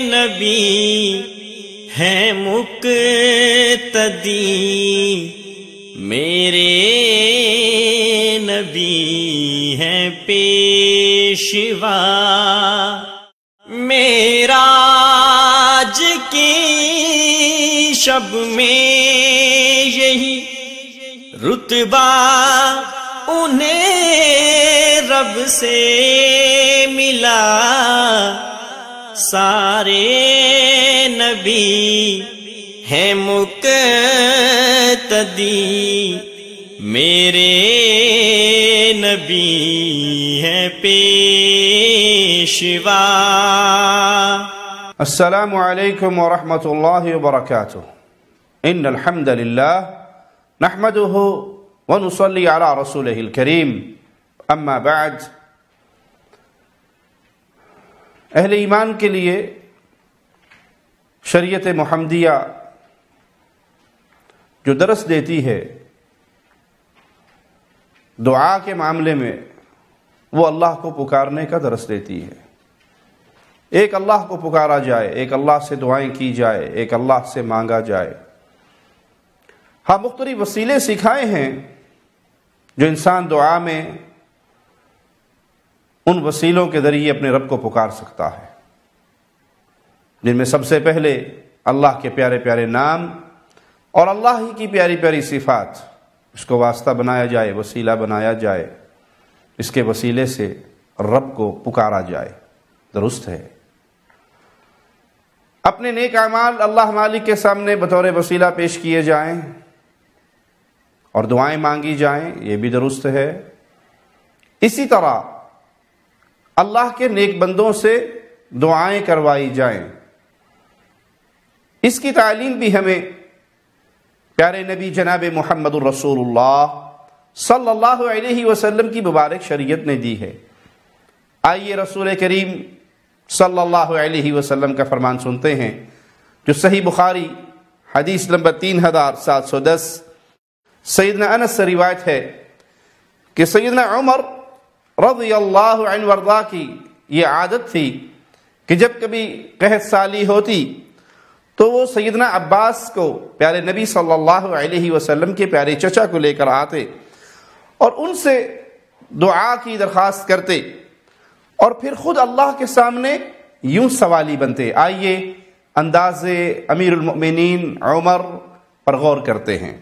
نبی ہیں مقتدی، میرے نبی ہیں پیشوا، معراج کی شب میں یہی رتبہ انہیں رب سے ملا، سارے نبی ہیں مقتدی، میرے نبی ہیں پیشوا۔ السلام علیکم ورحمۃ اللہ وبرکاتہ۔ ان الحمد للہ نحمده ونصلی علی رسولہ الکریم، اما بعد۔ اہل ایمان کے لیے شریعت محمدیہ جو درس دیتی ہے دعا کے معاملے میں، وہ اللہ کو پکارنے کا درس دیتی ہے۔ ایک اللہ کو پکارا جائے، ایک اللہ سے دعائیں کی جائے، ایک اللہ سے مانگا جائے۔ ہاں، مختلف وسیلے سکھائے ہیں جو انسان دعا میں ان وسیلوں کے ذریعے اپنے رب کو پکار سکتا ہے، جن میں سب سے پہلے اللہ کے پیارے پیارے نام اور اللہ ہی کی پیاری پیاری صفات، اس کو واسطہ بنایا جائے، وسیلہ بنایا جائے، اس کے وسیلے سے رب کو پکارا جائے، درست ہے۔ اپنے نیک اعمال اللہ مالک کے سامنے بطور وسیلہ پیش کیے جائیں اور دعائیں مانگی جائیں، یہ بھی درست ہے۔ اسی طرح اللہ کے نیک بندوں سے دعائیں کروائی جائیں، اس کی تعلیم بھی ہمیں پیارے نبی جناب محمد الرسول اللہ صلی اللہ علیہ وسلم کی مبارک شریعت نے دی ہے۔ آئیے رسول کریم صلی اللہ علیہ وسلم کا فرمان سنتے ہیں، جو صحیح بخاری حدیث نمبر 3710 سیدنا انس سے روایت ہے کہ سیدنا عمر رضی اللہ عنہ وارضاہ کی یہ عادت تھی کہ جب کبھی قحط سالی ہوتی تو وہ سیدنا عباس کو، پیارے نبی صلی اللہ علیہ وسلم کے پیارے چچا کو لے کر آتے اور ان سے دعا کی درخواست کرتے، اور پھر خود اللہ کے سامنے یوں سوالی بنتے۔ آئیے انداز امیر المؤمنین عمر پر غور کرتے ہیں۔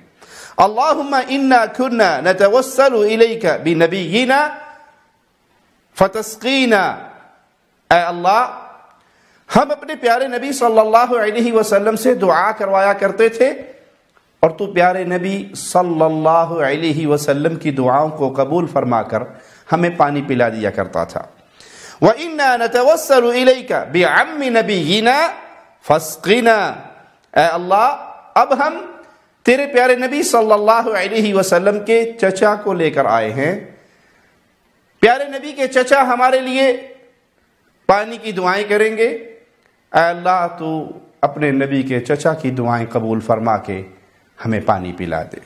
اللہم انا کنا نتوسل الیک بنبینا فتسقینا، اے اللہ ہم اپنے پیارے نبی صلی اللہ علیہ وسلم سے دعا کروایا کرتے تھے اور تو پیارے نبی صلی اللہ علیہ وسلم کی دعاؤں کو قبول فرما کر ہمیں پانی پلا دیا کرتا تھا۔ وَإِنَّا نَتَوَسَّلُ إِلَيْكَ بِعَمِّ نَبِيِّنَا فَاسْقِنَا، اے اللہ اب ہم تیرے پیارے نبی صلی اللہ علیہ وسلم کے چچا کو لے کر آئے ہیں، پیارے نبی کے چچا ہمارے لیے پانی کی دعائیں کریں گے، اے اللہ تو اپنے نبی کے چچا کی دعائیں قبول فرما کے ہمیں پانی پلا دے۔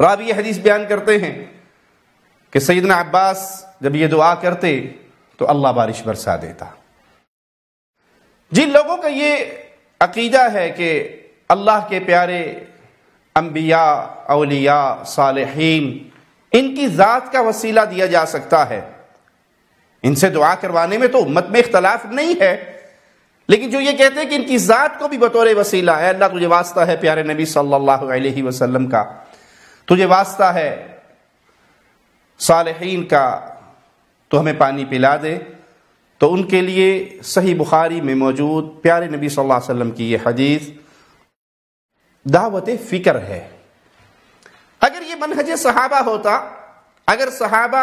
راوی حدیث بیان کرتے ہیں کہ سیدنا عباس جب یہ دعا کرتے تو اللہ بارش برسا دیتا۔ جن لوگوں کا یہ عقیدہ ہے کہ اللہ کے پیارے انبیاء، اولیاء، صالحین، ان کی ذات کا وسیلہ دیا جا سکتا ہے، ان سے دعا کروانے میں تو امت میں اختلاف نہیں ہے، لیکن جو یہ کہتے ہیں کہ ان کی ذات کو بھی بطور وسیلہ ہے، اللہ تجھے واسطہ ہے پیارے نبی صلی اللہ علیہ وسلم کا، تجھے واسطہ ہے صالحین کا، تو ہمیں پانی پلا دے، تو ان کے لیے صحیح بخاری میں موجود پیارے نبی صلی اللہ علیہ وسلم کی یہ حدیث دعوت فکر ہے۔ اگر یہ منہج صحابہ ہوتا، اگر صحابہ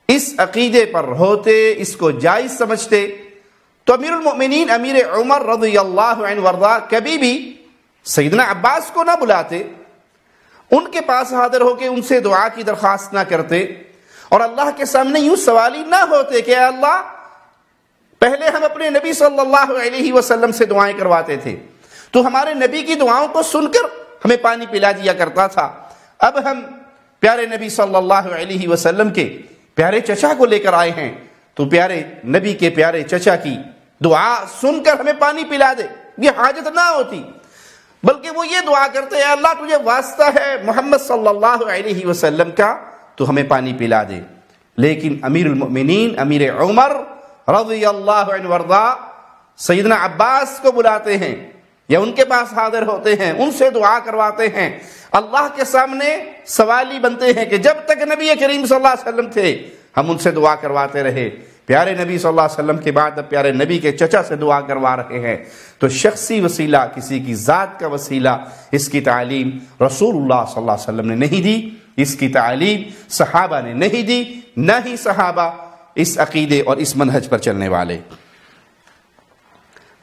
اس عقیدے پر ہوتے، اس کو جائز سمجھتے، تو امیر المؤمنین امیر عمر رضی اللہ عنہ وارضاہ کبھی بھی سیدنا عباس کو نہ بلاتے، ان کے پاس حاضر ہو کے ان سے دعا کی درخواست نہ کرتے، اور اللہ کے سامنے یوں سوالی نہ ہوتے کہ اے اللہ پہلے ہم اپنے نبی صلی اللہ علیہ وسلم سے دعائیں کرواتے تھے، تو ہمارے نبی کی دعاؤں کو سن کر ہمیں پانی پلا دیا کرتا تھا، اب ہم پیارے نبی صلی اللہ علیہ وسلم کے پیارے چچا کو لے کر آئے ہیں، تو پیارے نبی کے پیارے چچا کی دعا سن کر ہمیں پانی پلا دے، یہ حاجت نہ ہوتی، بلکہ وہ یہ دعا کرتے ہیں اللہ تجھے واسطہ ہے محمد صلی اللہ علیہ وسلم کا، تو ہمیں پانی پلا دے۔ لیکن امیر المؤمنین امیر عمر رضی اللہ عنہ وارضا سیدنا عباس کو بلاتے ہیں یا ان کے پاس حاضر ہوتے ہیں، ان سے دعا کرواتے ہیں، اللہ کے سامنے سوالی بنتے ہیں کہ جب تک نبی کریم صلی اللہ علیہ وسلم تھے ہم ان سے دعا کرواتے رہے، پیارے نبی صلی اللہ علیہ وسلم کے بعد اب پیارے نبی کے چچا سے دعا کروا رہے ہیں، تو شخصی وسیلہ، کسی کی ذات کا وسیلہ، اس کی تعلیم رسول اللہ صلی اللہ علیہ وسلم نے نہیں دی، اس کی تعلیم صحابہ نے نہیں دی، نہ ہی صحابہ اس عقیدے اور اس منہج پر چلنے والے۔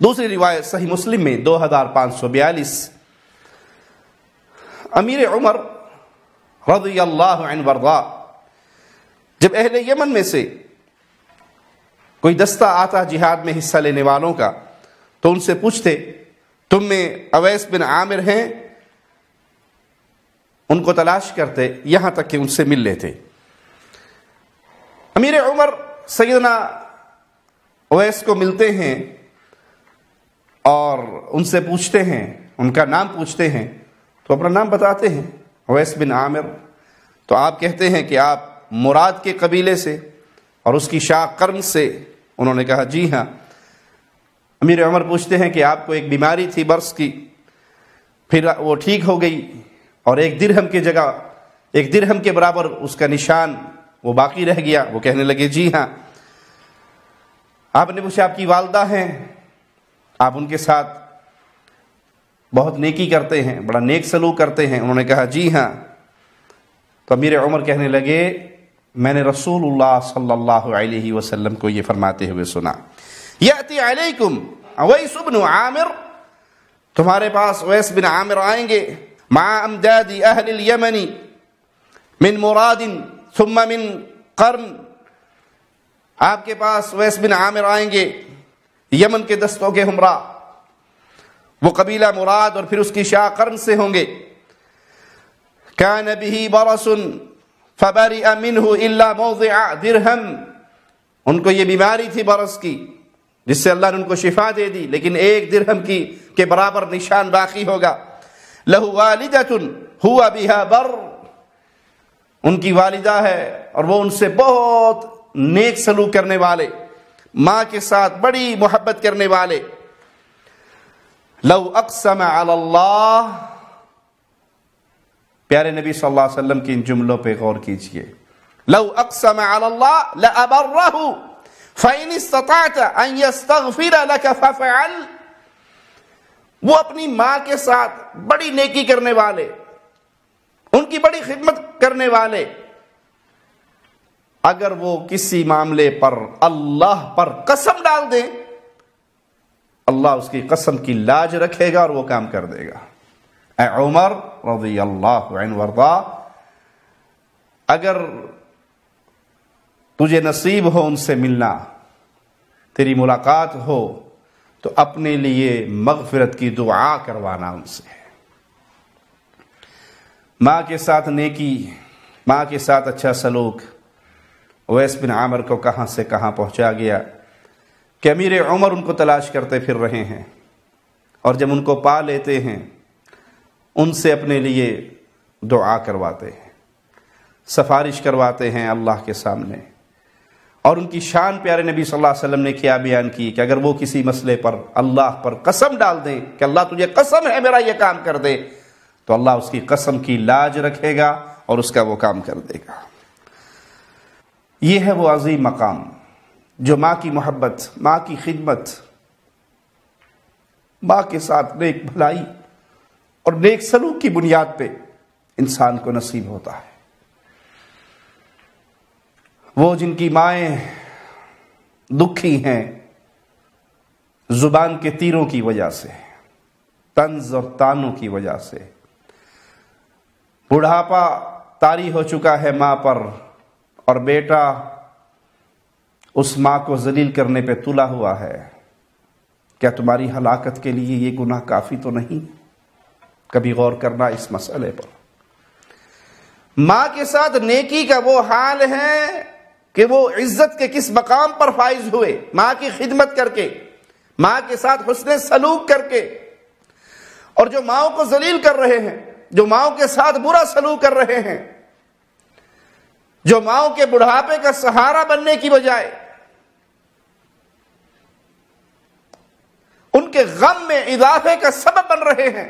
دوسری روایت صحیح مسلم میں 2542، امیر عمر رضی اللہ عنہ وارضا جب اہل یمن میں سے کوئی دستہ آتا جہاد میں حصہ لینے والوں کا تو ان سے پوچھتے تم میں اویس بن عامر ہیں، ان کو تلاش کرتے یہاں تک کہ ان سے مل لیتے۔ امیر عمر سیدنا اویس کو ملتے ہیں اور ان سے پوچھتے ہیں، ان کا نام پوچھتے ہیں تو اپنا نام بتاتے ہیں اویس بن عامر، تو آپ کہتے ہیں کہ آپ مراد کے قبیلے سے اور اس کی شاخ قرن سے؟ انہوں نے کہا جی ہاں۔ امیر عمر پوچھتے ہیں کہ آپ کو ایک بیماری تھی برص کی، پھر وہ ٹھیک ہو گئی اور ایک درہم کی جگہ ایک درہم کے برابر اس کا نشان وہ باقی رہ گیا؟ وہ کہنے لگے جی ہاں۔ آپ نے پوچھا آپ کی والدہ ہیں، آپ ان کے ساتھ بہت نیکی کرتے ہیں، بڑا نیک سلوک کرتے ہیں؟ انہوں نے کہا جی ہاں۔ تو امیر عمر کہنے لگے میں نے رسول اللہ صلی اللہ علیہ وسلم کو یہ فرماتے ہوئے سنا، یأتی علیکم اویس بن عامر، تمہارے پاس اویس بن عامر آئیں گے، مع امداد اہل الیمن من مراد ثم من قرن، آپ کے پاس اویس بن عامر آئیں گے یمن کے دستوں کے ہمراہ، وہ قبیلہ مراد اور پھر اس کی شاہ قرن سے ہوں گے۔ کان به برس فبرئ منه الا موضع درہم، ان کو یہ بیماری تھی برس کی جس سے اللہ نے ان کو شفا دے دی، لیکن ایک درہم کی کے برابر نشان باقی ہوگا۔ لہ والدۃ هو بها بر، ان کی والدہ ہے اور وہ ان سے بہت نیک سلوک کرنے والے، ماں کے ساتھ بڑی محبت کرنے والے۔ لو اقسم علی اللہ، پیارے نبی صلی اللہ علیہ وسلم کی ان جملوں پہ غور کیجئے، لو اقسم علی اللہ لأبرہ فإن استطعت ان يستغفر لك ففعل، وہ اپنی ماں کے ساتھ بڑی نیکی کرنے والے، ان کی بڑی خدمت کرنے والے، اگر وہ کسی معاملے پر اللہ پر قسم ڈال دیں اللہ اس کی قسم کی لاج رکھے گا اور وہ کام کر دے گا۔ اے عمر رضی اللہ عنہ وارضا، اگر تجھے نصیب ہو ان سے ملنا، تیری ملاقات ہو، تو اپنے لیے مغفرت کی دعا کروانا ان سے۔ ماں کے ساتھ نیکی، ماں کے ساتھ اچھا سلوک اویس بن عامر کو کہاں سے کہاں پہنچا گیا کہ امیر عمر ان کو تلاش کرتے پھر رہے ہیں، اور جب ان کو پا لیتے ہیں ان سے اپنے لیے دعا کرواتے ہیں، سفارش کرواتے ہیں اللہ کے سامنے، اور ان کی شان پیارے نبی صلی اللہ علیہ وسلم نے کیا بیان کی کہ اگر وہ کسی مسئلے پر اللہ پر قسم ڈال دیں کہ اللہ تجھے قسم ہے میرا یہ کام کر دے، تو اللہ اس کی قسم کی لاج رکھے گا اور اس کا وہ کام کر دے گا۔ یہ ہے وہ عظیم مقام جو ماں کی محبت، ماں کی خدمت، ماں کے ساتھ نیک بھلائی اور نیک سلوک کی بنیاد پہ انسان کو نصیب ہوتا ہے۔ وہ جن کی مائیں دکھی ہیں زبان کے تیروں کی وجہ سے، طنز اور طعنوں کی وجہ سے، بڑھاپا طاری ہو چکا ہے ماں پر اور بیٹا اس ماں کو ذلیل کرنے پہ تلا ہوا ہے، کیا تمہاری ہلاکت کے لیے یہ گناہ کافی تو نہیں؟ کبھی غور کرنا اس مسئلے پر۔ ماں کے ساتھ نیکی کا وہ حال ہے کہ وہ عزت کے کس مقام پر فائز ہوئے، ماں کی خدمت کر کے، ماں کے ساتھ حسن سلوک کر کے۔ اور جو ماؤں کو ذلیل کر رہے ہیں، جو ماؤں کے ساتھ برا سلوک کر رہے ہیں، جو ماؤں کے بڑھاپے کا سہارا بننے کی بجائے ان کے غم میں اضافے کا سبب بن رہے ہیں،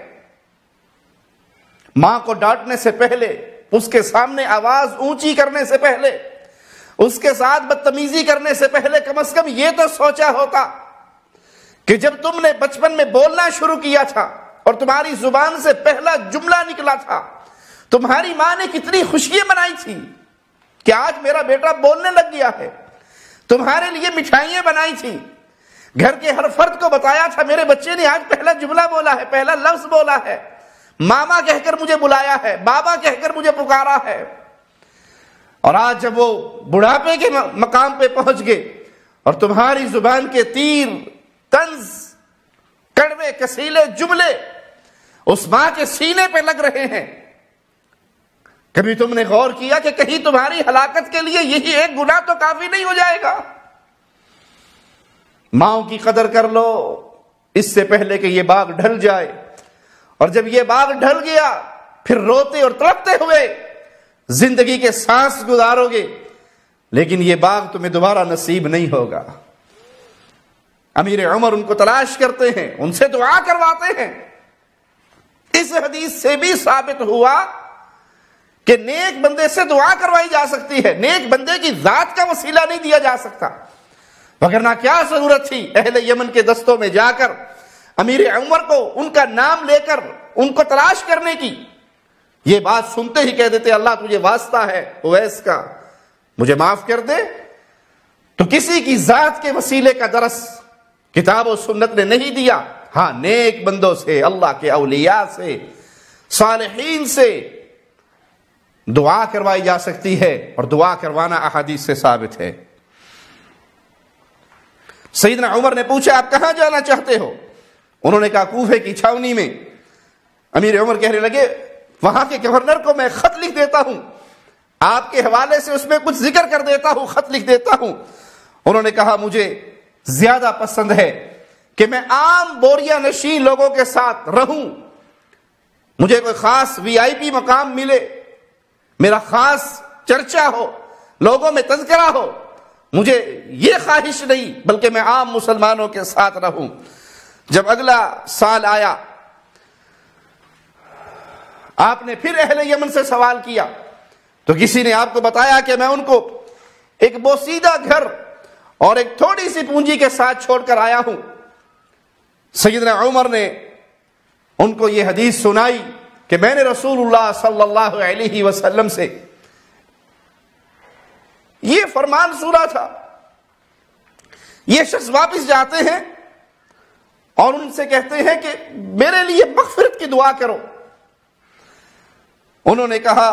ماں کو ڈانٹنے سے پہلے، اس کے سامنے آواز اونچی کرنے سے پہلے، اس کے ساتھ بدتمیزی کرنے سے پہلے کم از کم یہ تو سوچا ہوتا کہ جب تم نے بچپن میں بولنا شروع کیا تھا اور تمہاری زبان سے پہلا جملہ نکلا تھا، تمہاری ماں نے کتنی خوشیاں منائی تھی کہ آج میرا بیٹا بولنے لگ گیا ہے، تمہارے لیے مٹھائیاں بنائی تھی، گھر کے ہر فرد کو بتایا تھا میرے بچے نے آج پہلا جملہ بولا ہے، پہلا لفظ بولا ہے، ماما کہہ کر مجھے بلایا ہے، بابا کہہ کر مجھے پکارا ہے۔ اور آج جب وہ بڑھاپے کے مقام پہ پہنچ گئے اور تمہاری زبان کے تیر، طنز، کڑوے کسیلے جملے اس ماں کے سینے پہ لگ رہے ہیں، کبھی تم نے غور کیا کہ کہیں تمہاری ہلاکت کے لیے یہی ایک گناہ تو کافی نہیں ہو جائے گا؟ ماؤں کی قدر کر لو اس سے پہلے کہ یہ باغ ڈھل جائے، اور جب یہ باغ ڈھل گیا پھر روتے اور تڑپتے ہوئے زندگی کے سانس گزارو گے، لیکن یہ باغ تمہیں دوبارہ نصیب نہیں ہوگا۔ امیر عمر ان کو تلاش کرتے ہیں، ان سے دعا کرواتے ہیں۔ اس حدیث سے بھی ثابت ہوا کہ نیک بندے سے دعا کروائی جا سکتی ہے، نیک بندے کی ذات کا وسیلہ نہیں دیا جا سکتا، وگرنہ کیا ضرورت تھی اہل یمن کے دستوں میں جا کر امیر عمر کو ان کا نام لے کر ان کو تلاش کرنے کی؟ یہ بات سنتے ہی کہہ دیتے اللہ تجھے واسطہ ہے اویس کا، مجھے معاف کر دے۔ تو کسی کی ذات کے وسیلے کا درس کتاب و سنت نے نہیں دیا، ہاں نیک بندوں سے، اللہ کے اولیاء سے، صالحین سے دعا کروائی جا سکتی ہے، اور دعا کروانا احادیث سے ثابت ہے۔ سیدنا عمر نے پوچھا آپ کہاں جانا چاہتے ہو؟ انہوں نے کہا کوفے کی چھاونی میں۔ امیر عمر کہنے لگے وہاں کے گورنر کو میں خط لکھ دیتا ہوں، آپ کے حوالے سے اس میں کچھ ذکر کر دیتا ہوں، خط لکھ دیتا ہوں۔ انہوں نے کہا مجھے زیادہ پسند ہے کہ میں عام بوریا نشین لوگوں کے ساتھ رہوں، مجھے کوئی خاص وی آئی پی مقام ملے، میرا خاص چرچا ہو، لوگوں میں تذکرہ ہو، مجھے یہ خواہش نہیں، بلکہ میں عام مسلمانوں کے ساتھ رہوں۔ جب اگلا سال آیا آپ نے پھر اہل یمن سے سوال کیا تو کسی نے آپ کو بتایا کہ میں ان کو ایک بوسیدہ گھر اور ایک تھوڑی سی پونجی کے ساتھ چھوڑ کر آیا ہوں۔ سیدنا عمر نے ان کو یہ حدیث سنائی کہ میں نے رسول اللہ صلی اللہ علیہ وسلم سے یہ فرمان سنا تھا، یہ شخص واپس جاتے ہیں اور ان سے کہتے ہیں کہ میرے لیے مغفرت کی دعا کرو۔ انہوں نے کہا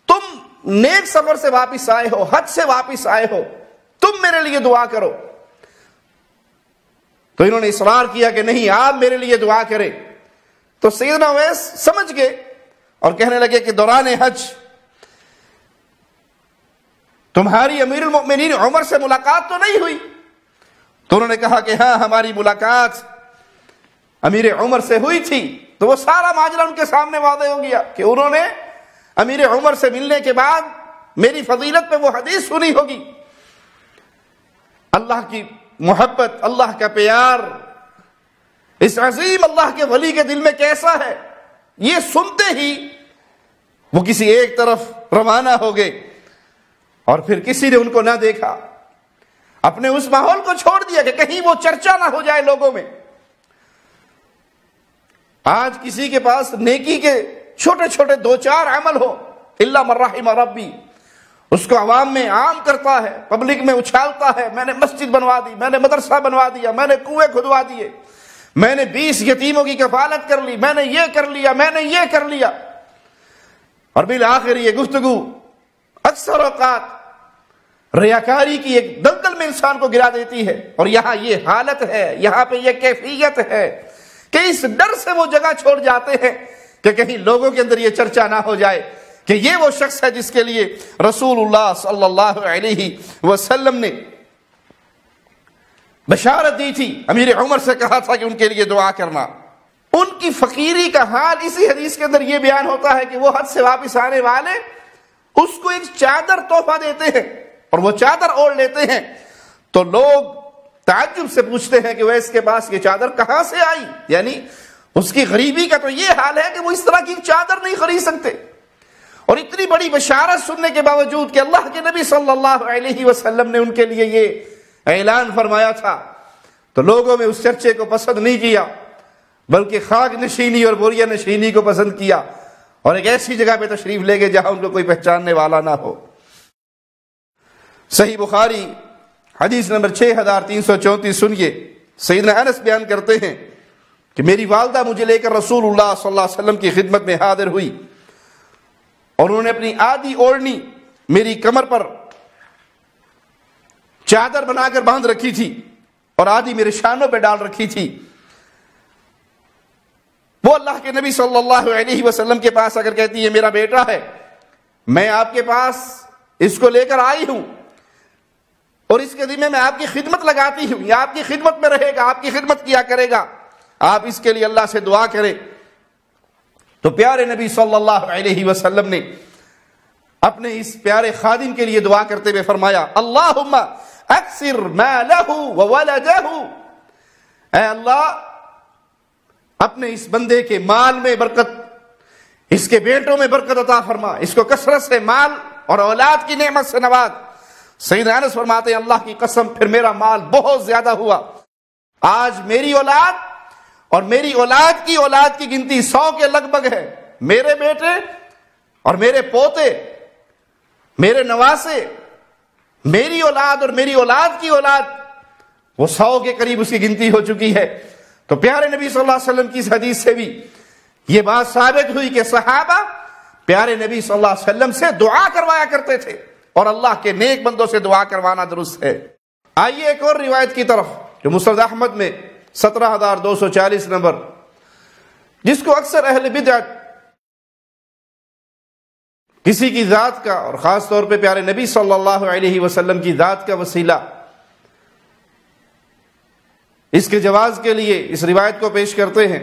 تم نیک سفر سے واپس آئے ہو، حج سے واپس آئے ہو، تم میرے لیے دعا کرو۔ تو انہوں نے اصرار کیا کہ نہیں آپ میرے لیے دعا کریں۔ تو سیدنا اویس سمجھ گئے اور کہنے لگے کہ دوران حج تمہاری امیر المؤمنین عمر سے ملاقات تو نہیں ہوئی؟ تو انہوں نے کہا کہ ہاں ہماری ملاقات امیر عمر سے ہوئی تھی۔ تو وہ سارا ماجرا ان کے سامنے واضح ہو گیا کہ انہوں نے امیر عمر سے ملنے کے بعد میری فضیلت پہ وہ حدیث سنی ہوگی۔ اللہ کی محبت، اللہ کا پیار اس عظیم اللہ کے ولی کے دل میں کیسا ہے، یہ سنتے ہی وہ کسی ایک طرف روانہ ہو گئے، اور پھر کسی نے ان کو نہ دیکھا، اپنے اس ماحول کو چھوڑ دیا کہ کہیں وہ چرچا نہ ہو جائے لوگوں میں۔ آج کسی کے پاس نیکی کے چھوٹے چھوٹے دو چار عمل ہو، الا من رحم ربی، اس کو عوام میں عام کرتا ہے، پبلک میں اچھالتا ہے، میں نے مسجد بنوا دی، میں نے مدرسہ بنوا دیا، میں نے کنویں کھدوا دیے، میں نے 20 یتیموں کی کفالت کر لی، میں نے یہ کر لیا، میں نے یہ کر لیا، اور بالآخر یہ گفتگو اکثر اوقات ریاکاری کی ایک دلدل میں انسان کو گرا دیتی ہے۔ اور یہاں یہ حالت ہے، یہاں پہ یہ کیفیت ہے کہ اس ڈر سے وہ جگہ چھوڑ جاتے ہیں کہ کہیں لوگوں کے اندر یہ چرچا نہ ہو جائے کہ یہ وہ شخص ہے جس کے لیے رسول اللہ صلی اللہ علیہ وسلم نے بشارت دی تھی. امیر عمر سے کہا تھا کہ ان کے لیے دعا کرنا. ان کی فقیری کا حال اسی حدیث کے اندر یہ بیان ہوتا ہے کہ وہ حج سے واپس آنے والے اس کو ایک چادر تحفہ دیتے ہیں اور وہ چادر اوڑھ لیتے ہیں تو لوگ تعجب سے پوچھتے ہیں کہ وہ اس کے پاس یہ چادر کہاں سے آئی. یعنی اس کی غریبی کا تو یہ حال ہے کہ وہ اس طرح کی چادر نہیں خرید سکتے. اور اتنی بڑی بشارت سننے کے باوجود کہ اللہ کے نبی صلی اللہ علیہ وسلم نے ان کے لیے یہ اعلان فرمایا تھا تو لوگوں میں اس چرچے کو پسند نہیں کیا بلکہ خاک نشینی اور بوریا نشینی کو پسند کیا اور ایک ایسی جگہ پہ تشریف لے گئے جہاں ان کو کوئی پہچاننے والا نہ ہو. صحیح بخاری حدیث نمبر 6334 سنیے. سیدنا انس بیان کرتے ہیں کہ میری والدہ مجھے لے کر رسول اللہ صلی اللہ علیہ وسلم کی خدمت میں حاضر ہوئی اور انہوں نے اپنی آدھی اوڑھنی میری کمر پر چادر بنا کر باندھ رکھی تھی اور آدھی میرے شانوں پہ ڈال رکھی تھی. وہ اللہ کے نبی صلی اللہ علیہ وسلم کے پاس اگر کہتی ہے میرا بیٹا ہے, میں آپ کے پاس اس کو لے کر آئی ہوں اور اس کے ذمہ میں آپ کی خدمت لگاتی ہوں, یا آپ کی خدمت میں رہے گا, آپ کی خدمت کیا کرے گا, آپ اس کے لیے اللہ سے دعا کریں. تو پیارے نبی صلی اللہ علیہ وسلم نے اپنے اس پیارے خادم کے لیے دعا کرتے ہوئے فرمایا اللہم اکثر مالہ وولدہ, اے اللہ اپنے اس بندے کے مال میں برکت, اس کے بیٹوں میں برکت عطا فرما, اس کو کثرت سے مال اور اولاد کی نعمت سے نواز. سیدنا انس فرماتے ہیں اللہ کی قسم پھر میرا مال بہت زیادہ ہوا. آج میری اولاد اور میری اولاد کی گنتی 100 کے لگ بھگ ہے. میرے بیٹے اور میرے پوتے, میرے نواسے, میری اولاد اور میری اولاد کی اولاد, وہ 100 کے قریب اس کی گنتی ہو چکی ہے. تو پیارے نبی صلی اللہ علیہ وسلم کی اس حدیث سے بھی یہ بات ثابت ہوئی کہ صحابہ پیارے نبی صلی اللہ علیہ وسلم سے دعا کروایا کرتے تھے اور اللہ کے نیک بندوں سے دعا کروانا درست ہے. آئیے ایک اور روایت کی طرف جو مسند احمد میں 17240 نمبر, جس کو اکثر اہل بدعت کسی کی ذات کا اور خاص طور پہ پیارے نبی صلی اللہ علیہ وسلم کی ذات کا وسیلہ اس کے جواز کے لیے اس روایت کو پیش کرتے ہیں.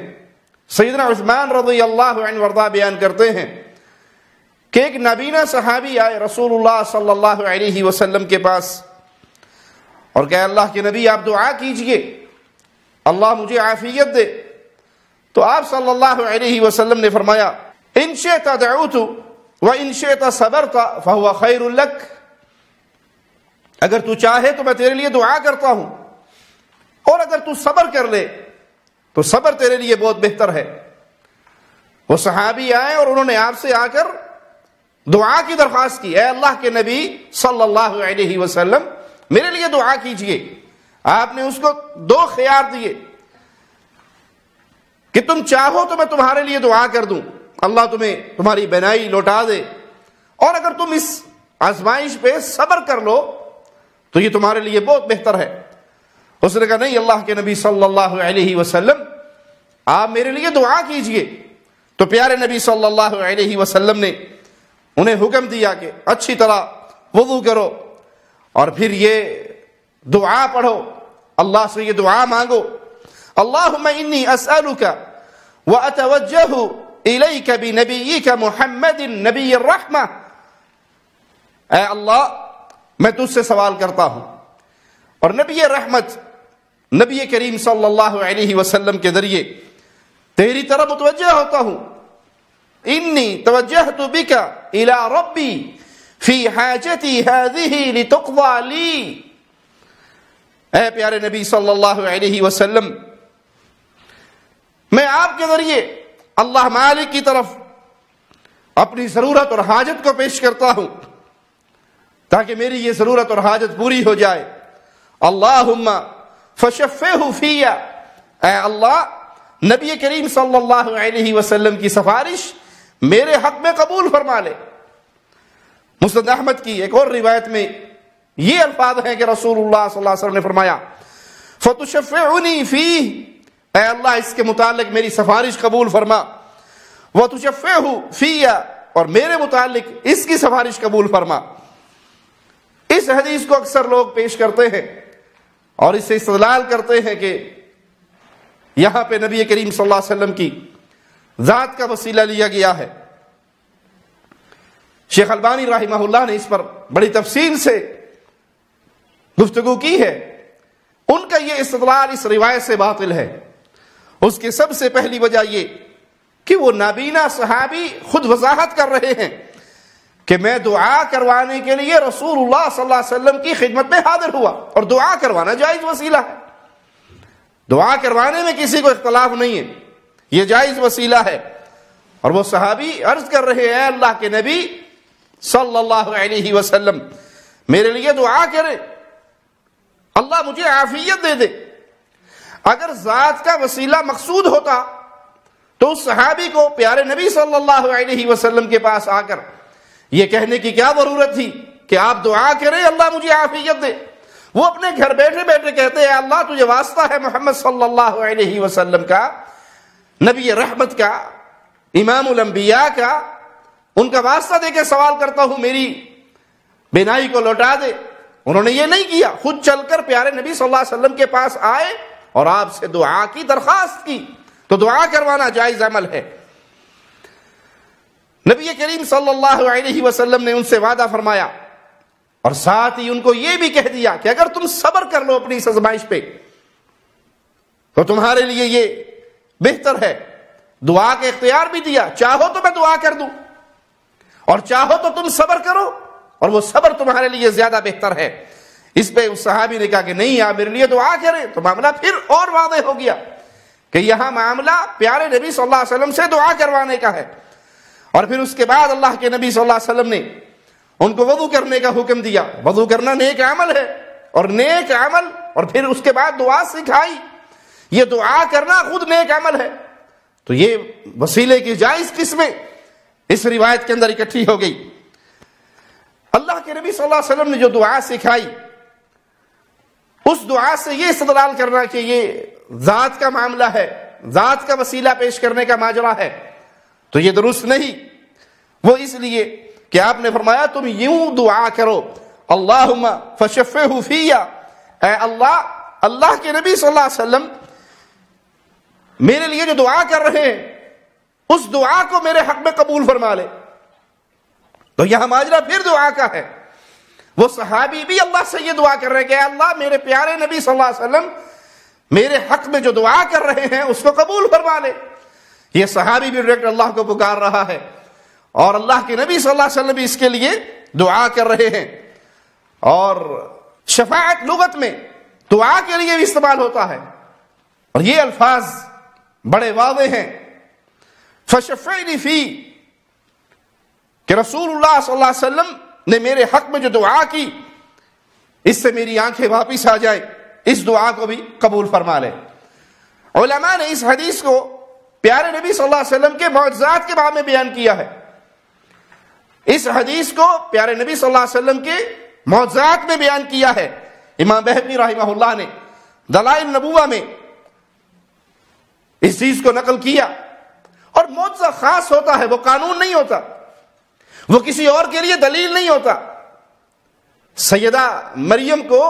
سیدنا عثمان رضی اللہ عنہ وارضاہ بیان کرتے ہیں کہ ایک نابینا صحابی آئے رسول اللہ صلی اللہ علیہ وسلم کے پاس اور کہا اللہ کے نبی آپ دعا کیجئے اللہ مجھے عافیت دے. تو آپ صلی اللہ علیہ وسلم نے فرمایا ان شئت دعوت وان شئت صبرت فهو خیر لک, اگر تو چاہے تو میں تیرے لیے دعا کرتا ہوں اور اگر تو صبر کر لے تو صبر تیرے لیے بہت بہتر ہے. وہ صحابی آئے اور انہوں نے آپ سے آ کر دعا کی درخواست کی, اے اللہ کے نبی صلی اللہ علیہ وسلم میرے لیے دعا کیجئے. آپ نے اس کو 2 خیار دیے کہ تم چاہو تو میں تمہارے لیے دعا کر دوں, اللہ تمہیں تمہاری بینائی لوٹا دے, اور اگر تم اس آزمائش پہ صبر کر لو تو یہ تمہارے لیے بہت بہتر ہے. اس نے کہا نہیں اللہ کے نبی صلی اللہ علیہ وسلم آپ میرے لیے دعا کیجئے. تو پیارے نبی صلی اللہ علیہ وسلم نے انہیں حکم دیا کہ اچھی طرح وضو کرو اور پھر یہ دعا پڑھو, اللہ سے یہ دعا مانگو اللہم انی اسألک واتوجہ الیک بنبیک محمد نبی الرحمہ, اے اللہ میں تجھ سے سوال کرتا ہوں اور نبی رحمت نبی کریم صلی اللہ علیہ وسلم کے ذریعے تیری طرف متوجہ ہوتا ہوں. انی توجہت بک الی ربی فی حاجتی ہذہ لتقضی لی, اے پیارے نبی صلی اللہ علیہ وسلم میں آپ کے ذریعے اللہ مالک کی طرف اپنی ضرورت اور حاجت کو پیش کرتا ہوں تاکہ میری یہ ضرورت اور حاجت پوری ہو جائے. اللہم فشفہ فی, اے اللہ نبی کریم صلی اللہ علیہ وسلم کی سفارش میرے حق میں قبول فرما لے. مسند احمد کی ایک اور روایت میں یہ الفاظ ہیں کہ رسول اللہ صلی اللہ علیہ وسلم نے فرمایا فتشفعنی فیہ, اے اللہ اس کے متعلق میری سفارش قبول فرما. وتشفعہ فی, اور میرے متعلق اس کی سفارش قبول فرما۔ اس حدیث کو اکثر لوگ پیش کرتے ہیں اور اس سے استدلال کرتے ہیں کہ یہاں پہ نبی کریم صلی اللہ علیہ وسلم کی ذات کا وسیلہ لیا گیا ہے۔ شیخ البانی رحمہ اللہ نے اس پر بڑی تفصیل سے گفتگو کی ہے۔ ان کا یہ استدلال اس روایت سے باطل ہے۔ اس کی سب سے پہلی وجہ یہ کہ وہ نابینا صحابی خود وضاحت کر رہے ہیں کہ میں دعا کروانے کے لیے رسول اللہ صلی اللہ علیہ وسلم کی خدمت میں حاضر ہوا، اور دعا کروانا جائز وسیلہ ہے، دعا کروانے میں کسی کو اختلاف نہیں ہے، یہ جائز وسیلہ ہے۔ اور وہ صحابی عرض کر رہے ہیں اللہ کے نبی صلی اللہ علیہ وسلم میرے لیے دعا کرے، اللہ مجھے عافیت دے دے۔ اگر ذات کا وسیلہ مقصود ہوتا تو اس صحابی کو پیارے نبی صلی اللہ علیہ وسلم کے پاس آ کر یہ کہنے کی کیا ضرورت تھی کہ آپ دعا کریں اللہ مجھے عافیت دے؟ وہ اپنے گھر بیٹھے بیٹھے کہتے ہیں اللہ تجھے واسطہ ہے محمد صلی اللہ علیہ وسلم کا، نبی رحمت کا، امام الانبیاء کا، ان کا واسطہ دے کے سوال کرتا ہوں میری بینائی کو لوٹا دے۔ انہوں نے یہ نہیں کیا، خود چل کر پیارے نبی صلی اللہ علیہ وسلم کے پاس آئے اور آپ سے دعا کی درخواست کی۔ تو دعا کروانا جائز عمل ہے۔ نبی کریم صلی اللہ علیہ وسلم نے ان سے وعدہ فرمایا اور ساتھ ہی ان کو یہ بھی کہہ دیا کہ اگر تم صبر کر لو اپنی اس آزمائش پہ تو تمہارے لیے یہ بہتر ہے۔ دعا کا اختیار بھی دیا، چاہو تو میں دعا کر دوں اور چاہو تو تم صبر کرو، اور وہ صبر تمہارے لیے زیادہ بہتر ہے۔ اس پہ اس صحابی نے کہا کہ نہیں آپ میرے لیے دعا کریں، تو معاملہ پھر اور واضح ہو گیا کہ یہاں معاملہ پیارے نبی صلی اللہ علیہ وسلم سے دعا کروانے کا ہے۔ اور پھر اس کے بعد اللہ کے نبی صلی اللہ علیہ وسلم نے ان کو وضو کرنے کا حکم دیا۔ وضو کرنا نیک عمل ہے، اور نیک عمل، اور پھر اس کے بعد دعا سکھائی، یہ دعا کرنا خود نیک عمل ہے۔ تو یہ وسیلے کی جائز قسمیں اس روایت کے اندر اکٹھی ہو گئی۔ اللہ کے نبی صلی اللہ علیہ وسلم نے جو دعا سکھائی، اس دعا سے یہ استدلال کرنا کہ یہ ذات کا معاملہ ہے، ذات کا وسیلہ پیش کرنے کا ماجرا ہے، تو یہ درست نہیں۔ وہ اس لیے کہ آپ نے فرمایا تم یوں دعا کرو اللہم فشفعہ فیہ، اے اللہ، اللہ کے نبی صلی اللہ علیہ وسلم میرے لیے جو دعا کر رہے ہیں اس دعا کو میرے حق میں قبول فرما لے۔ تو یہاں ماجرا پھر دعا کا ہے۔ وہ صحابی بھی اللہ سے یہ دعا کر رہے ہیں کہ اللہ میرے پیارے نبی صلی اللہ علیہ وسلم میرے حق میں جو دعا کر رہے ہیں اس کو قبول فرما لے۔ یہ صحابی بھی ڈائریکٹ اللہ کو پکار رہا ہے، اور اللہ کے نبی صلی اللہ علیہ وسلم بھی اس کے لیے دعا کر رہے ہیں۔ اور شفاعت لغت میں دعا کے لیے بھی استعمال ہوتا ہے، اور یہ الفاظ بڑے واضح ہیں، فشفعنی فی، کہ رسول اللہ صلی اللہ علیہ وسلم نے میرے حق میں جو دعا کی اس سے میری آنکھیں واپس آ جائیں، اس دعا کو بھی قبول فرما لے۔ علماء نے اس حدیث کو پیارے نبی صلی اللہ علیہ وسلم کے معجزات کے بارے میں بیان کیا ہے۔ اس حدیث کو پیارے نبی صلی اللہ علیہ وسلم کے معجزات میں بیان کیا ہے۔ امام بہقی رحمہ اللہ نے دلائل نبوہ میں اس چیز کو نقل کیا۔ اور معجزہ خاص ہوتا ہے، وہ قانون نہیں ہوتا، وہ کسی اور کے لیے دلیل نہیں ہوتا۔ سیدہ مریم کو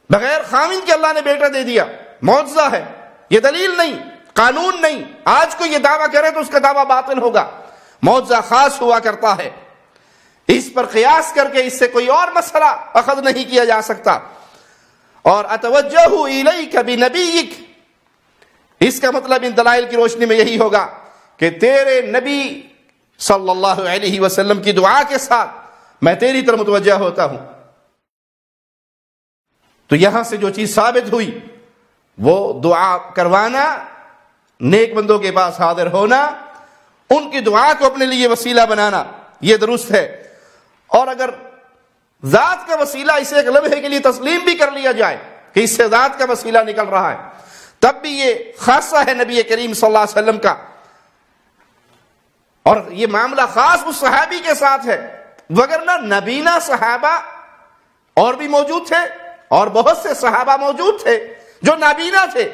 بغیر خاوند کے اللہ نے بیٹا دے دیا، معجزہ ہے، یہ دلیل نہیں، قانون نہیں۔ آج کو یہ دعویٰ کرے تو اس کا دعویٰ باطل ہوگا، معجزہ خاص ہوا کرتا ہے، اس پر قیاس کر کے اس سے کوئی اور مسئلہ اخذ نہیں کیا جا سکتا۔ اور اتوجہ الیک بنبیک، اس کا مطلب ان دلائل کی روشنی میں یہی ہوگا کہ تیرے نبی صلی اللہ علیہ وسلم کی دعا کے ساتھ میں تیری طرف متوجہ ہوتا ہوں۔ تو یہاں سے جو چیز ثابت ہوئی وہ دعا کروانا، نیک بندوں کے پاس حاضر ہونا، ان کی دعا کو اپنے لیے وسیلہ بنانا، یہ درست ہے۔ اور اگر ذات کا وسیلہ اسے ایک لمحے کے لیے تسلیم بھی کر لیا جائے کہ اس سے ذات کا وسیلہ نکل رہا ہے، تب بھی یہ خاصہ ہے نبی کریم صلی اللہ علیہ وسلم کا، اور یہ معاملہ خاص اس صحابی کے ساتھ ہے۔ وگرنہ نبینا صحابہ اور بھی موجود تھے، اور بہت سے صحابہ موجود تھے جو نابینا تھے،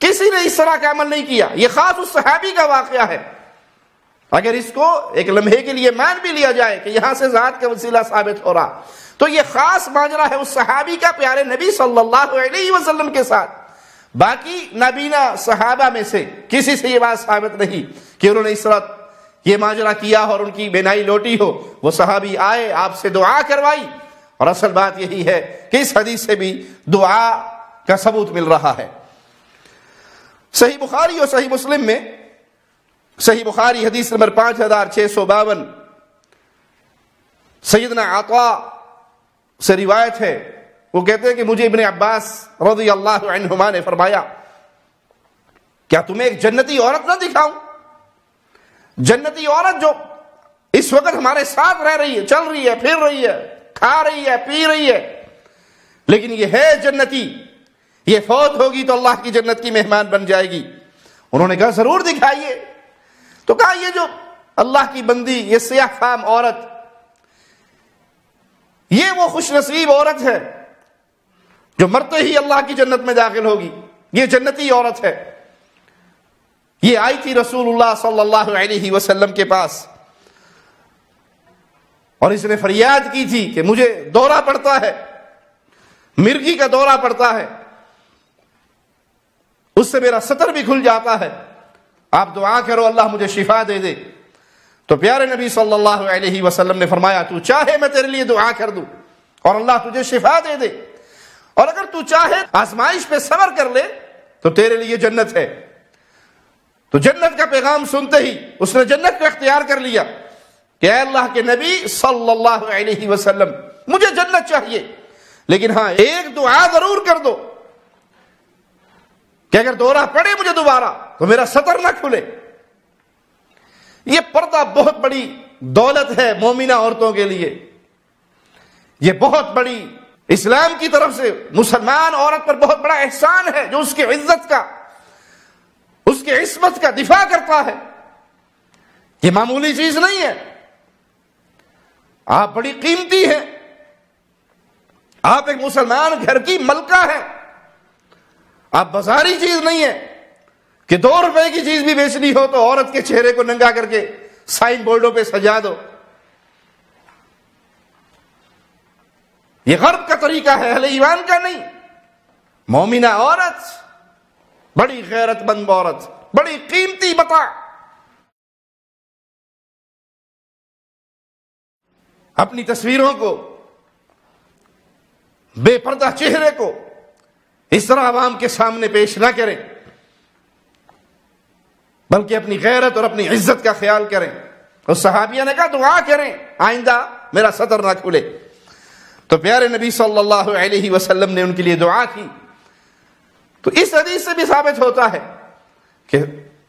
کسی نے اس طرح کا عمل نہیں کیا، یہ خاص اس صحابی کا واقعہ ہے۔ اگر اس کو ایک لمحے کے لیے مان بھی لیا جائے کہ یہاں سے ذات کا وسیلہ ثابت ہو رہا، تو یہ خاص ماجرا ہے اس صحابی کا پیارے نبی صلی اللہ علیہ وسلم کے ساتھ۔ باقی نابینا صحابہ میں سے کسی سے یہ بات ثابت نہیں کہ انہوں نے اس طرح یہ ماجرا کیا اور ان کی بینائی لوٹی ہو۔ وہ صحابی آئے، آپ سے دعا کروائی، اور اصل بات یہی ہے کہ اس حدیث سے بھی دعا کا ثبوت مل رہا ہے۔ صحیح بخاری اور صحیح مسلم میں، صحیح بخاری حدیث نمبر 5652 سیدنا عطا سے روایت ہے، وہ کہتے ہیں کہ مجھے ابن عباس رضی اللہ عنہما نے فرمایا، کیا تمہیں ایک جنتی عورت نہ دکھاؤں؟ جنتی عورت جو اس وقت ہمارے ساتھ رہ رہی ہے، چل رہی ہے، پھر رہی ہے، کھا رہی ہے، پی رہی ہے، لیکن یہ ہے جنتی، یہ فوت ہوگی تو اللہ کی جنت کی مہمان بن جائے گی۔ انہوں نے کہا ضرور دکھائیے۔ تو کہا یہ جو اللہ کی بندی، یہ سیاہ فام عورت، یہ وہ خوش نصیب عورت ہے جو مرتے ہی اللہ کی جنت میں داخل ہوگی، یہ جنتی عورت ہے۔ یہ آئی تھی رسول اللہ صلی اللہ علیہ وسلم کے پاس، اور اس نے فریاد کی تھی کہ مجھے دورہ پڑتا ہے، مرگی کا دورہ پڑتا ہے، اس سے میرا سطر بھی کھل جاتا ہے، آپ دعا کرو اللہ مجھے شفا دے دے۔ تو پیارے نبی صلی اللہ علیہ وسلم نے فرمایا تو چاہے میں تیرے لیے دعا کر دوں اور اللہ تجھے شفا دے دے، اور اگر تو چاہے آزمائش پہ صبر کر لے تو تیرے لیے جنت ہے۔ تو جنت کا پیغام سنتے ہی اس نے جنت کو اختیار کر لیا کہ اے اللہ کے نبی صلی اللہ علیہ وسلم مجھے جنت چاہیے، لیکن ہاں ایک دعا ضرور کر دو کہ اگر دورہ پڑے مجھے دوبارہ تو میرا سطر نہ کھلے۔ یہ پردہ بہت بڑی دولت ہے مومنہ عورتوں کے لیے، یہ بہت بڑی اسلام کی طرف سے مسلمان عورت پر بہت بڑا احسان ہے جو اس کی عزت کا، اس کی عصمت کا دفاع کرتا ہے۔ یہ معمولی چیز نہیں ہے، آپ بڑی قیمتی ہیں، آپ ایک مسلمان گھر کی ملکہ ہیں، آپ بازاری چیز نہیں ہے کہ 2 روپے کی چیز بھی بیچنی ہو تو عورت کے چہرے کو ننگا کر کے سائن بورڈوں پہ سجا دو۔ یہ غرب کا طریقہ ہے، اہل ایمان کا نہیں۔ مومنہ عورت، بڑی غیرت مند عورت، بڑی قیمتی متاع، اپنی تصویروں کو، بے پردہ چہرے کو اس طرح عوام کے سامنے پیش نہ کریں، بلکہ اپنی غیرت اور اپنی عزت کا خیال کریں۔ اس صحابیہ نے کہا دعا کریں آئندہ میرا سطر نہ کھلے، تو پیارے نبی صلی اللہ علیہ وسلم نے ان کے لیے دعا کی۔ تو اس حدیث سے بھی ثابت ہوتا ہے کہ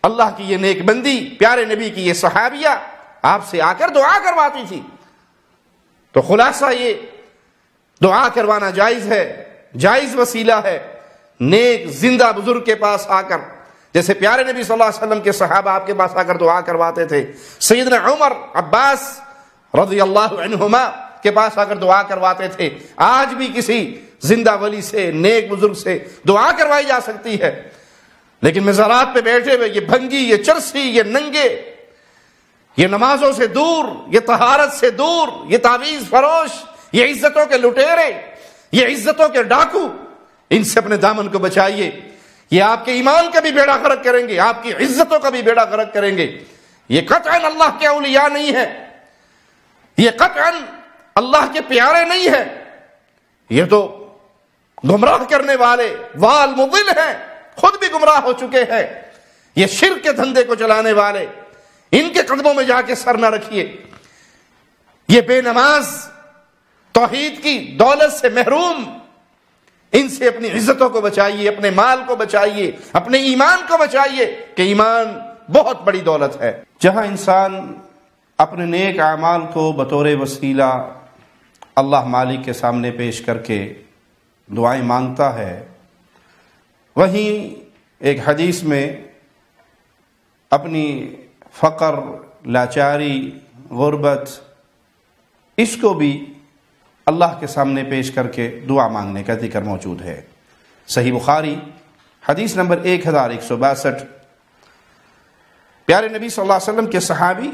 اللہ کی یہ نیک بندی، پیارے نبی کی یہ صحابیہ آپ سے آ کر دعا کرواتی تھی۔ تو خلاصہ یہ دعا کروانا جائز ہے، جائز وسیلہ ہے نیک زندہ بزرگ کے پاس آ کر، جیسے پیارے نبی صلی اللہ علیہ وسلم کے صحابہ آپ کے پاس آ کر دعا کرواتے تھے، سیدنا عمر، عباس رضی اللہ عنہما کے پاس آ کر دعا کرواتے تھے۔ آج بھی کسی زندہ ولی سے، نیک بزرگ سے دعا کروائی جا سکتی ہے، لیکن مزارات پہ بیٹھے ہوئے یہ بھنگی، یہ چرسی، یہ ننگے، یہ نمازوں سے دور، یہ طہارت سے دور، یہ تعویذ فروش، یہ عزتوں کے لٹیرے، یہ عزتوں کے ڈاکو، ان سے اپنے دامن کو بچائیے۔ یہ آپ کے ایمان کا بھی بیڑا غرق کریں گے، آپ کی عزتوں کا بھی بیڑا غرق کریں گے۔ یہ قطعاً اللہ کے اولیاء نہیں ہے، یہ قطعاً اللہ کے پیارے نہیں ہیں، یہ تو گمراہ کرنے والے وال مضل ہیں، خود بھی گمراہ ہو چکے ہیں۔ یہ شرک کے دھندے کو چلانے والے، ان کے قدموں میں جا کے سر نہ رکھیے۔ یہ بے نماز، توحید کی دولت سے محروم، ان سے اپنی عزتوں کو بچائیے، اپنے مال کو بچائیے، اپنے ایمان کو بچائیے، کہ ایمان بہت بڑی دولت ہے۔ جہاں انسان اپنے نیک اعمال کو بطور وسیلہ اللہ مالک کے سامنے پیش کر کے دعائیں مانگتا ہے، وہیں ایک حدیث میں اپنی فقر، لاچاری، غربت، اس کو بھی اللہ کے سامنے پیش کر کے دعا مانگنے کا ذکر موجود ہے۔ صحیح بخاری حدیث نمبر 1162 پیارے نبی صلی اللہ علیہ وسلم کے صحابی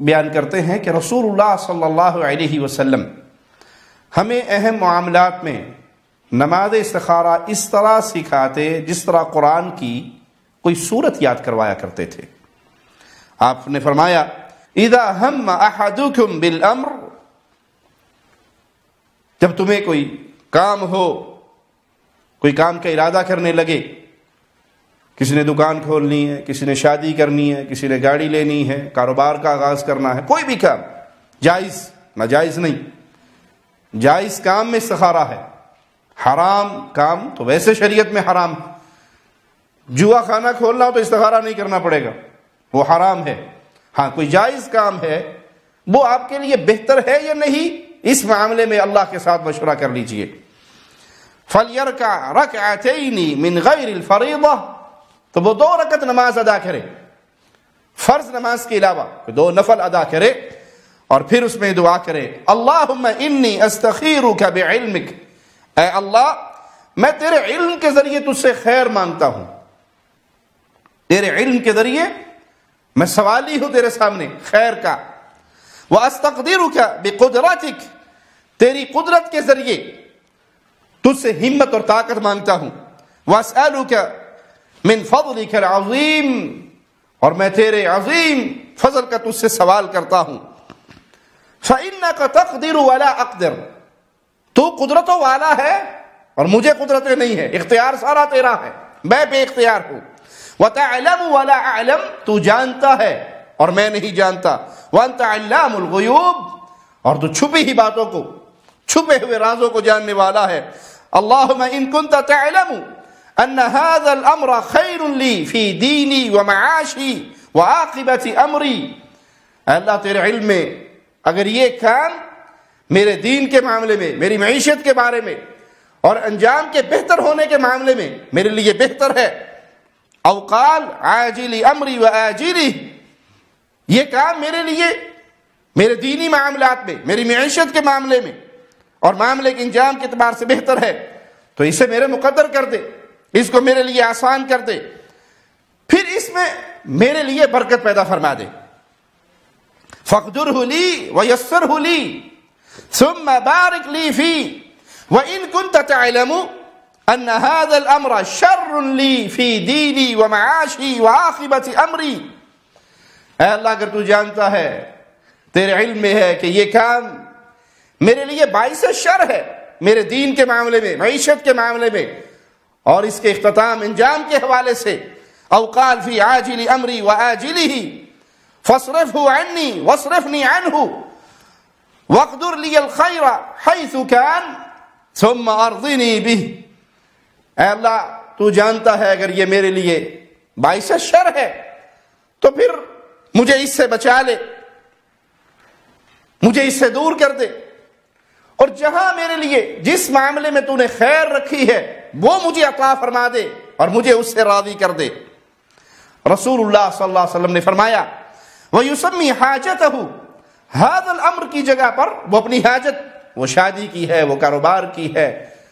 بیان کرتے ہیں کہ رسول اللہ صلی اللہ علیہ وسلم ہمیں اہم معاملات میں نماز استخارہ اس طرح سکھاتے جس طرح قرآن کی کوئی سورت یاد کروایا کرتے تھے۔ آپ نے فرمایا اذا ہم احدکم بالامر، جب تمہیں کوئی کام ہو، کوئی کام کا ارادہ کرنے لگے، کسی نے دکان کھولنی ہے، کسی نے شادی کرنی ہے، کسی نے گاڑی لینی ہے، کاروبار کا آغاز کرنا ہے، کوئی بھی کام، جائز ناجائز نہیں، جائز کام میں استخارہ ہے، حرام کام تو ویسے شریعت میں حرام ہے۔ جوا خانہ کھولنا ہو تو استخارہ نہیں کرنا پڑے گا، وہ حرام ہے۔ ہاں کوئی جائز کام ہے، وہ آپ کے لیے بہتر ہے یا نہیں، اس معاملے میں اللہ کے ساتھ مشورہ کر لیجئے۔ فَلْيَرْكَعْ رَكْعَتَيْنِ مِنْ غَيْرِ الْفَرِيضَةِ، تو وہ 2 رکعت نماز ادا کرے، فرض نماز کے علاوہ 2 نفل ادا کرے، اور پھر اس میں دعا کرے اللہم انی استخیرک بعلمک، اے اللہ میں تیرے علم کے ذریعے تجھ سے خیر مانگتا ہوں، تیرے علم کے ذریعے میں سوالی ہوں تیرے سامنے خیر کا، وَأَسْتَقْدِرُكَ بِقُدْرَتِكَ، تیری قدرت کے ذریعے تجھ سے ہمت اور طاقت مانگتا ہوں، وَأَسْأَلُكَ مِن فَضْلِكَ الْعَظِيمِ، اور میں تیرے عظیم فضل کا تجھ سے سوال کرتا ہوں، فَإِنَّكَ تَقْدِرُ وَلَا أَقْدِرُ، تو قدرتوں والا ہے اور مجھے قدرتیں نہیں ہے، اختیار سارا تیرا ہے، میں بے اختیار ہوں، وَتَعْلَمُ وَلَا أَعْلَمُ، تو جانتا ہے اور میں نہیں جانتا، وَأَنْتَ عَلَّامُ الْغُيُوبِ، اور تو چھپی ہی باتوں کو، چھپے ہوئے رازوں کو جاننے والا ہے۔ اللہم ان کنت تعلم ان هذا الامر خیر لی فی دینی ومعاشی وعاقبت امری، اے اللہ تیرے علم میں اگر یہ کام میرے دین کے معاملے میں، میری معیشت کے بارے میں اور انجام کے بہتر ہونے کے معاملے میں میرے لیے بہتر ہے، او قال عاجل امری وآجلی، یہ کام میرے لیے میرے دینی معاملات میں، میری معیشت کے معاملے میں اور معاملے کے انجام کے اعتبار سے بہتر ہے، تو اسے میرے مقدر کر دے، اس کو میرے لیے آسان کر دے، پھر اس میں میرے لیے برکت پیدا فرما دے، فاقدرہ لی ویسرہ لی ثم بارک لی فی وَإِن كُنْتَ تَعْلَمُ أَنَّ هَذَا الْأَمْرَ شَرٌّ لِّي فِي دِينِي وَمَعَاشِي وَعَاقِبَةِ أَمْرِي، اے اللہ اگر تو جانتا ہے، تیرے علم میں ہے کہ یہ کام میرے لیے باعث شر ہے، میرے دین کے معاملے میں، معیشت کے معاملے میں اور اس کے اختتام انجام کے حوالے سے، او قال فی عاجل امری وآجلہ فاصرفہ عنی واصرفنی عنہ واقدر لی الخیر حیث کان ثم ارضنی بہ، اے اللہ تو جانتا ہے اگر یہ میرے لیے باعث شر ہے تو پھر مجھے اس سے بچا لے، مجھے اس سے دور کر دے، اور جہاں میرے لیے جس معاملے میں تو نے خیر رکھی ہے وہ مجھے عطا فرما دے اور مجھے اس سے راضی کر دے۔ رسول اللہ صلی اللہ علیہ وسلم نے فرمایا وَيُسَمِّي حَاجَتَهُ، هَذَا الْأَمْرِ کی جگہ پر وہ اپنی حاجت، وہ شادی کی ہے، وہ کاروبار کی ہے،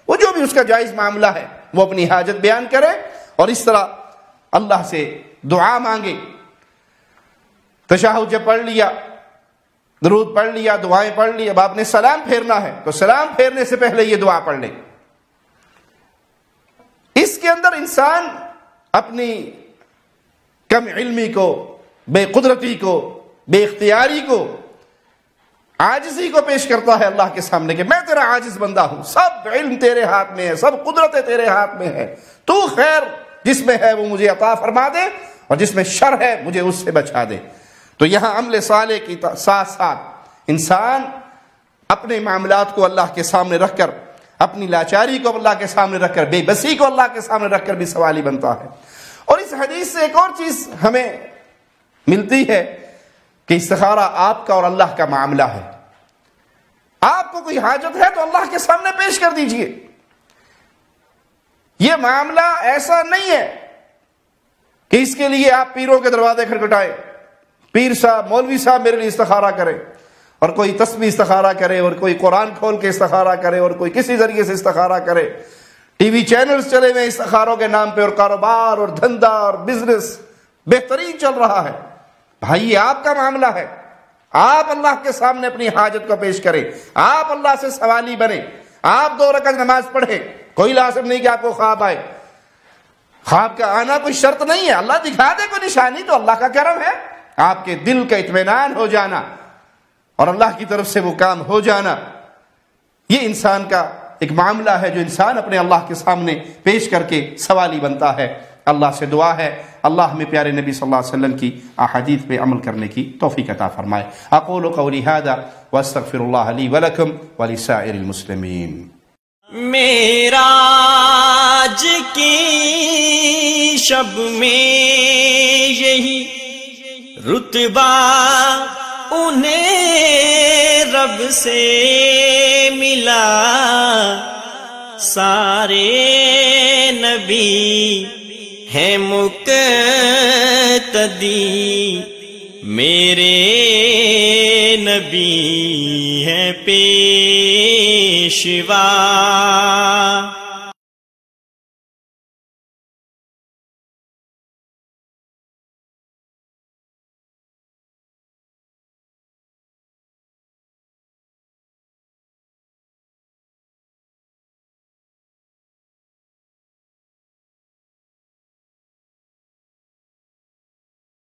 وہ جو بھی اس کا جائز معاملہ ہے وہ اپنی حاجت بیان کرے اور اس طرح اللہ سے دعا مانگے۔ تشہد جب پڑھ لیا، درود پڑھ لیا، دعائیں پڑھ لی، اب آپ نے سلام پھیرنا ہے تو سلام پھیرنے سے پہلے یہ دعا پڑھ لیں۔ اس کے اندر انسان اپنی کم علمی کو، بے قدرتی کو، بے اختیاری کو، عاجزی کو پیش کرتا ہے اللہ کے سامنے کہ میں تیرا عاجز بندہ ہوں، سب علم تیرے ہاتھ میں ہے، سب قدرتیں تیرے ہاتھ میں ہے، تو خیر جس میں ہے وہ مجھے عطا فرما دے اور جس میں شر ہے مجھے اس سے بچا دے۔ تو یہاں عمل صالح کی ساتھ ساتھ انسان اپنے معاملات کو اللہ کے سامنے رکھ کر، اپنی لاچاری کو اللہ کے سامنے رکھ کر، بے بسی کو اللہ کے سامنے رکھ کر بھی سوالی بنتا ہے۔ اور اس حدیث سے ایک اور چیز ہمیں ملتی ہے کہ استخارہ آپ کا اور اللہ کا معاملہ ہے۔ آپ کو کوئی حاجت ہے تو اللہ کے سامنے پیش کر دیجئے، یہ معاملہ ایسا نہیں ہے کہ اس کے لیے آپ پیروں کے دروازے کھٹکھٹائیں، پیر صاحب، مولوی صاحب میرے لیے استخارہ کرے، اور کوئی تسبیح استخارہ کرے، اور کوئی قرآن کھول کے استخارہ کرے، اور کوئی کسی ذریعے سے استخارہ کرے، ٹی وی چینلز چلے ہوئے استخاروں کے نام پہ، اور کاروبار اور دھندا اور بزنس بہترین چل رہا ہے، بھائی یہ آپ کا معاملہ ہے، آپ اللہ کے سامنے اپنی حاجت کو پیش کریں، آپ اللہ سے سوالی بنیں، آپ 2 رکعت نماز پڑھیں، کوئی لازم نہیں کہ آپ کو خواب آئے، خواب کا آنا کوئی شرط نہیں ہے، اللہ دکھا دے کوئی نشانی تو اللہ کا کرم ہے، آپ کے دل کا اطمینان ہو جانا اور اللہ کی طرف سے وہ کام ہو جانا، یہ انسان کا ایک معاملہ ہے جو انسان اپنے اللہ کے سامنے پیش کر کے سوالی بنتا ہے۔ اللہ سے دعا ہے اللہ ہمیں پیارے نبی صلی اللہ علیہ وسلم کی احادیث پہ عمل کرنے کی توفیق عطا فرمائے۔ اقول قولی ھذا واستغفر اللہ لی ولکم ولسائر المسلمین۔ معراج کی شب میں یہی رتبہ انہیں رب سے ملا، سارے نبی ہیں مقتدی، میرے نبی ہیں پیشوا۔